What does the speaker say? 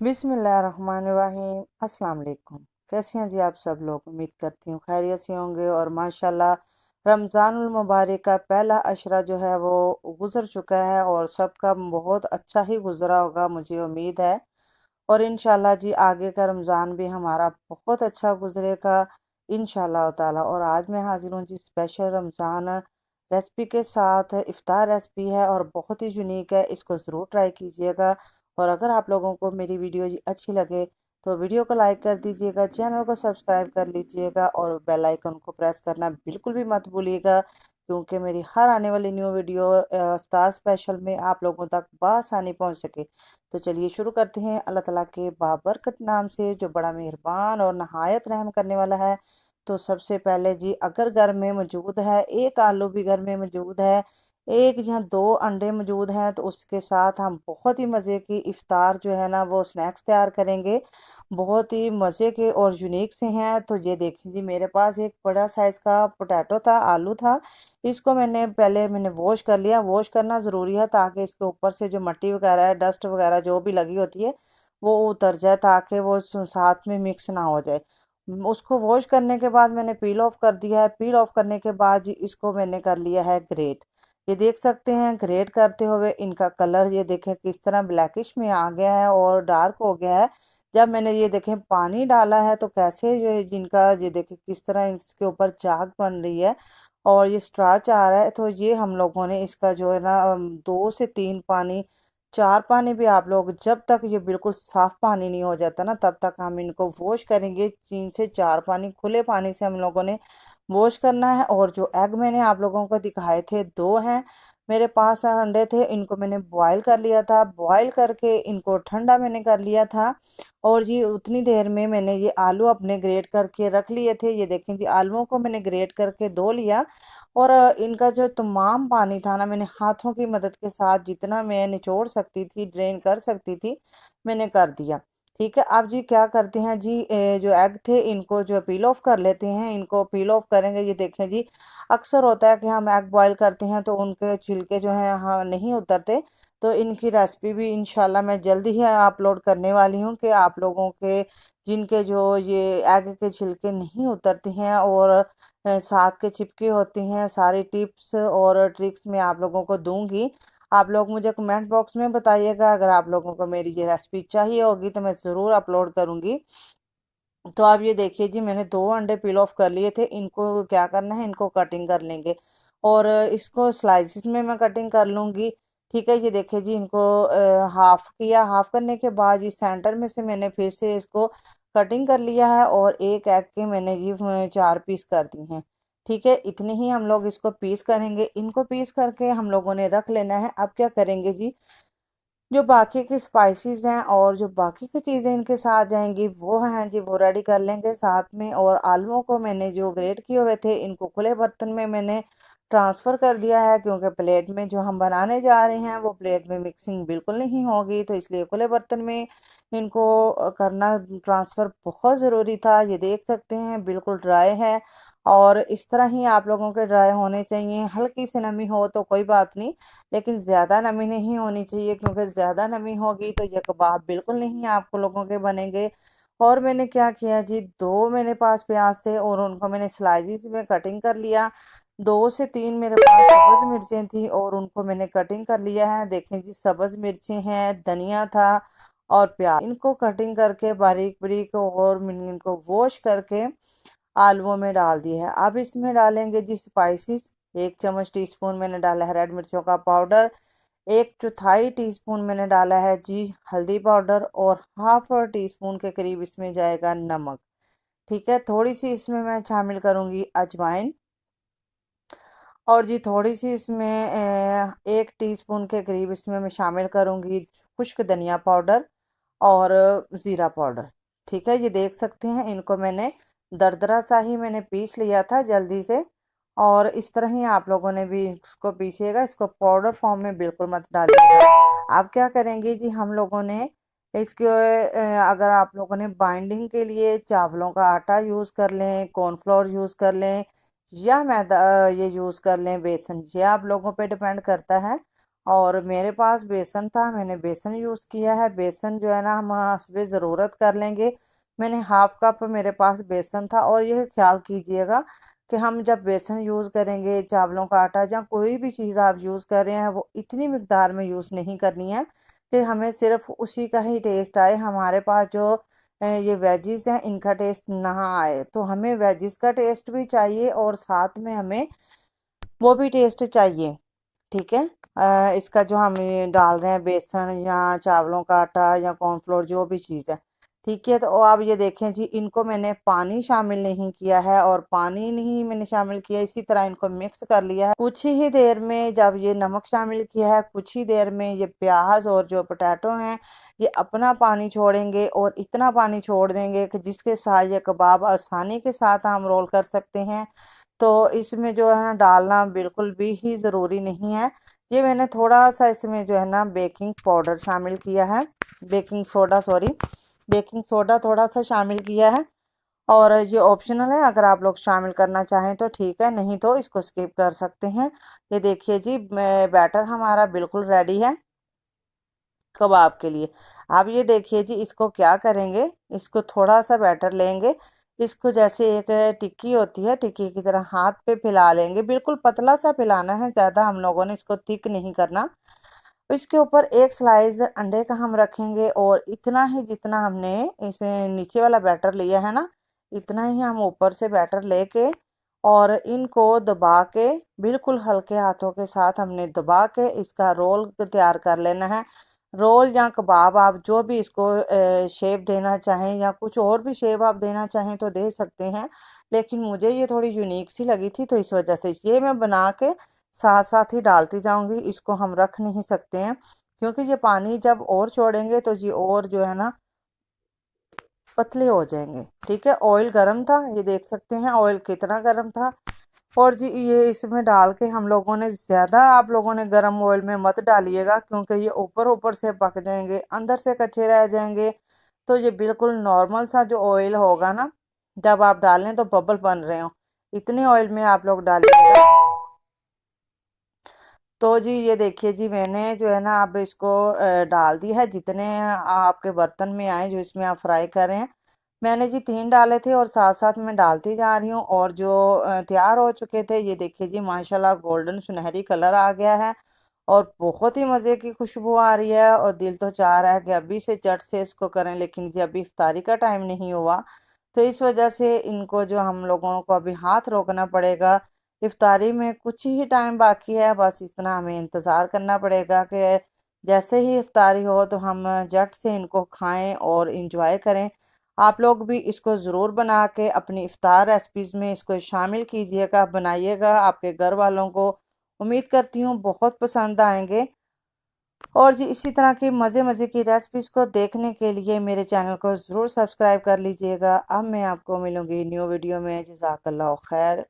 बिस्मिल्लाहिर्रहमानिर्रहीम। अस्सलाम वालेकुम। कैसे हैं जी आप सब लोग? उम्मीद करती हूँ खैरियत से होंगे। और माशाल्लाह रमज़ानुल मुबारक का पहला अशरा जो है वो गुज़र चुका है और सबका बहुत अच्छा ही गुज़रा होगा, मुझे उम्मीद है। और इंशाल्लाह जी आगे का रमज़ान भी हमारा बहुत अच्छा गुज़रेगा इंशाल्लाह ताला। और आज मैं हाजिर हूँ जी स्पेशल रमज़ान रेसिपी के साथ। इफ्तार रेसिपी है और बहुत ही यूनिक है, इसको ज़रूर ट्राई कीजिएगा। और अगर आप लोगों को मेरी वीडियो जी अच्छी लगे तो वीडियो को लाइक कर दीजिएगा, चैनल को सब्सक्राइब कर लीजिएगा और बेल आइकन को प्रेस करना बिल्कुल भी मत भूलिएगा, क्योंकि मेरी हर आने वाली न्यू वीडियो इफ्तार स्पेशल में आप लोगों तक बआसानी पहुंच सके। तो चलिए शुरू करते हैं अल्लाह ताला के बाबरकत नाम से, जो बड़ा मेहरबान और नहायत रहम करने वाला है। तो सबसे पहले जी, अगर घर में मौजूद है, एक आलू भी घर में मौजूद है, एक या दो अंडे मौजूद हैं, तो उसके साथ हम बहुत ही मज़े की इफ्तार जो है ना वो स्नैक्स तैयार करेंगे। बहुत ही मज़े के और यूनिक से हैं। तो ये देखिए जी, मेरे पास एक बड़ा साइज़ का पोटैटो था, आलू था। इसको मैंने वॉश कर लिया। वॉश करना ज़रूरी है ताकि इसके ऊपर से जो मिट्टी वगैरह है, डस्ट वगैरह जो भी लगी होती है वो उतर जाए, ताकि वो साथ में मिक्स ना हो जाए। उसको वॉश करने के बाद मैंने पील ऑफ कर दिया है। पील ऑफ करने के बाद जी इसको मैंने कर लिया है ग्रेट। ये देख सकते हैं ग्रेट करते हुए इनका कलर ये देखें किस तरह ब्लैकिश में आ गया है और डार्क हो गया है। जब मैंने ये देखें पानी डाला है तो कैसे जो है जिनका ये देखें किस तरह इसके ऊपर झाग बन रही है और ये स्टार्च आ रहा है। तो ये हम लोगों ने इसका जो है ना 2 से 3 पानी, 4 पानी भी आप लोग, जब तक ये बिल्कुल साफ पानी नहीं हो जाता ना तब तक हम इनको वॉश करेंगे। 3 से 4 पानी खुले पानी से हम लोगों ने वॉश करना है। और जो एग मैंने आप लोगों को दिखाए थे, 2 हैं मेरे पास अंडे थे, इनको मैंने बॉईल कर लिया था। बॉईल करके इनको ठंडा मैंने कर लिया था। और जी उतनी देर में मैंने ये आलू अपने ग्रेट करके रख लिए थे। ये देखें जी, आलूओं को मैंने ग्रेट करके धो लिया। और इनका जो तमाम पानी था ना, मैंने हाथों की मदद के साथ जितना मैं निचोड़ सकती थी, ड्रेन कर सकती थी, मैंने कर दिया। ठीक है, अब जी क्या करते हैं जी, जो एग थे इनको जो पील ऑफ कर लेते हैं। इनको पील ऑफ करेंगे। ये देखें जी, अक्सर होता है कि हम एग बॉईल करते हैं तो उनके छिलके जो हैं हाँ नहीं उतरते। तो इनकी रेसिपी भी इंशाल्लाह मैं जल्दी ही अपलोड करने वाली हूँ कि आप लोगों के जिनके जो ये एग के छिलके नहीं उतरते हैं और साथ के चिपके होते हैं, सारी टिप्स और ट्रिक्स मैं आप लोगों को दूंगी। आप लोग मुझे कमेंट बॉक्स में बताइएगा। अगर आप लोगों को मेरी ये रेसिपी चाहिए होगी तो मैं ज़रूर अपलोड करूँगी। तो आप ये देखिए जी, मैंने 2 अंडे पील ऑफ कर लिए थे। इनको क्या करना है, इनको कटिंग कर लेंगे और इसको स्लाइसिस में मैं कटिंग कर लूँगी। ठीक है, ये देखिए जी, इनको हाफ किया। हाफ करने के बाद इस सेंटर में से मैंने फिर से इसको कटिंग कर लिया है और एक एग के मैंने जी 4 पीस कर दी हैं। ठीक है, इतने ही हम लोग इसको पीस करेंगे। इनको पीस करके हम लोगों ने रख लेना है। अब क्या करेंगे जी, जो बाकी की स्पाइसेस हैं और जो बाकी की चीज़ें इनके साथ जाएंगी वो हैं जी, वो रेडी कर लेंगे साथ में। और आलूओं को मैंने जो ग्रेट किए हुए थे इनको खुले बर्तन में मैंने ट्रांसफ़र कर दिया है, क्योंकि प्लेट में जो हम बनाने जा रहे हैं वो प्लेट में मिक्सिंग बिल्कुल नहीं होगी, तो इसलिए खुले बर्तन में इनको करना ट्रांसफ़र बहुत ज़रूरी था। ये देख सकते हैं बिल्कुल ड्राई है और इस तरह ही आप लोगों के ड्राई होने चाहिए। हल्की सी नमी हो तो कोई बात नहीं, लेकिन ज़्यादा नमी नहीं होनी चाहिए, क्योंकि ज़्यादा नमी होगी तो ये कबाब बिल्कुल नहीं आपको लोगों के बनेंगे। और मैंने क्या किया जी, 2 मेरे पास प्याज थे और उनको मैंने स्लाइसिस में कटिंग कर लिया। 2 से 3 मेरे पास सब्ज़ मिर्चें थी और उनको मैंने कटिंग कर लिया है। देखें जी, सब्ज़ मिर्चें हैं, धनिया था और प्याज, इनको कटिंग करके बारीक बारीक और मैंने इनको वॉश करके आलूओं में डाल दिया है। अब इसमें डालेंगे जी स्पाइसेस। 1 चम्मच टीस्पून मैंने डाला है रेड मिर्चों का पाउडर। 1/4 टीस्पून मैंने डाला है जी हल्दी पाउडर और हाफ टीस्पून के करीब इसमें जाएगा नमक। ठीक है, थोड़ी सी इसमें मैं शामिल करूँगी अजवाइन। और जी थोड़ी सी इसमें 1 टीस्पून के करीब इसमें मैं शामिल करूँगी खुश्क धनिया पाउडर और ज़ीरा पाउडर। ठीक है, ये देख सकते हैं इनको मैंने दरदरा सा ही मैंने पीस लिया था जल्दी से। और इस तरह ही आप लोगों ने भी इसको पीसिएगा, इसको पाउडर फॉर्म में बिल्कुल मत डालिएगा। आप क्या करेंगे जी, हम लोगों ने इसके अगर आप लोगों ने बाइंडिंग के लिए चावलों का आटा यूज़ कर लें, कॉर्नफ्लोर यूज़ कर लें या मैदा ये यूज़ कर लें, बेसन, ये आप लोगों पे डिपेंड करता है। और मेरे पास बेसन था, मैंने बेसन यूज़ किया है। बेसन जो है ना हम हस्बे ज़रूरत कर लेंगे। मैंने हाफ कप मेरे पास बेसन था। और यह ख्याल कीजिएगा कि हम जब बेसन यूज़ करेंगे, चावलों का आटा या कोई भी चीज़ आप यूज़ कर रहे हैं, वो इतनी मिकदार में यूज़ नहीं करनी है कि हमें सिर्फ उसी का ही टेस्ट आए। हमारे पास जो ये वेजिस हैं इनका टेस्ट ना आए। तो हमें वेजिस का टेस्ट भी चाहिए और साथ में हमें वो भी टेस्ट चाहिए। ठीक है। इसका जो हम ये डाल रहे हैं बेसन या चावलों का आटा या कॉर्नफ्लोर जो भी चीज़ है, ठीक है। तो अब ये देखें जी, इनको मैंने पानी शामिल नहीं किया है और पानी नहीं मैंने शामिल किया, इसी तरह इनको मिक्स कर लिया है। कुछ ही देर में जब ये नमक शामिल किया है, कुछ ही देर में ये प्याज और जो पोटैटो हैं ये अपना पानी छोड़ेंगे और इतना पानी छोड़ देंगे कि जिसके साथ ये कबाब आसानी के साथ हम रोल कर सकते हैं। तो इसमें जो है ना डालना बिल्कुल भी ही ज़रूरी नहीं है। ये मैंने थोड़ा सा इसमें जो है ना बेकिंग पाउडर शामिल किया है, baking soda, sorry, baking soda थोड़ा सा शामिल किया है। और ये ऑप्शनल है, अगर आप लोग शामिल करना चाहें तो ठीक है, नहीं तो इसको स्किप कर सकते हैं। ये देखिए जी, बैटर हमारा बिल्कुल रेडी है कबाब के लिए। आप ये देखिए जी, इसको क्या करेंगे, इसको थोड़ा सा बैटर लेंगे, इसको जैसे एक टिक्की होती है टिक्की की तरह हाथ पे फैला लेंगे। बिल्कुल पतला सा फैलाना है, ज़्यादा हम लोगों ने इसको थिक नहीं करना। इसके ऊपर एक स्लाइस अंडे का हम रखेंगे और इतना ही जितना हमने इसे नीचे वाला बैटर लिया है ना, इतना ही हम ऊपर से बैटर लेके और इनको दबा के, बिल्कुल हल्के हाथों के साथ हमने दबा के इसका रोल तैयार कर लेना है। रोल या कबाब आप जो भी इसको शेप देना चाहें या कुछ और भी शेप आप देना चाहें तो दे सकते हैं, लेकिन मुझे ये थोड़ी यूनिक सी लगी थी तो इस वजह से ये मैं बना के साथ साथ ही डालती जाऊंगी। इसको हम रख नहीं सकते हैं क्योंकि ये पानी जब और छोड़ेंगे तो ये और जो है ना पतले हो जाएंगे। ठीक है। ऑयल गरम था, ये देख सकते हैं ऑयल कितना गरम था। और जी ये इसमें डाल के हम लोगों ने ज़्यादा, आप लोगों ने गरम ऑयल में मत डालिएगा क्योंकि ये ऊपर ऊपर से पक जाएंगे, अंदर से कच्चे रह जाएंगे। तो ये बिल्कुल नॉर्मल सा जो ऑयल होगा ना, जब आप डालें तो बबल बन रहे हो, इतने ऑयल में आप लोग डालिएगा। तो जी ये देखिए जी, मैंने जो है ना अब इसको डाल दिया है जितने आपके बर्तन में आए जो इसमें आप फ्राई कर रहे हैं। मैंने जी 3 डाले थे और साथ साथ मैं डालती जा रही हूँ। और जो तैयार हो चुके थे, ये देखिए जी माशाल्लाह गोल्डन सुनहरी कलर आ गया है और बहुत ही मज़े की खुशबू आ रही है। और दिल तो चाह रहा है कि अभी से झट से इसको करें, लेकिन जी अभी इफ्तारी का टाइम नहीं हुआ, तो इस वजह से इनको जो हम लोगों को अभी हाथ रोकना पड़ेगा। इफ्तारी में कुछ ही टाइम बाकी है, बस इतना हमें इंतज़ार करना पड़ेगा कि जैसे ही इफ्तारी हो तो हम झट से इनको खाएं और इंजॉय करें। आप लोग भी इसको ज़रूर बना के अपनी इफ्तार रेसिपीज़ में इसको शामिल कीजिएगा, बनाइएगा, आपके घर वालों को उम्मीद करती हूँ बहुत पसंद आएंगे। और जी इसी तरह की मज़े मज़े की रेसिपीज़ को देखने के लिए मेरे चैनल को ज़रूर सब्सक्राइब कर लीजिएगा। अब मैं आपको मिलूँगी न्यू वीडियो में। जज़ाकल्लाह खैर।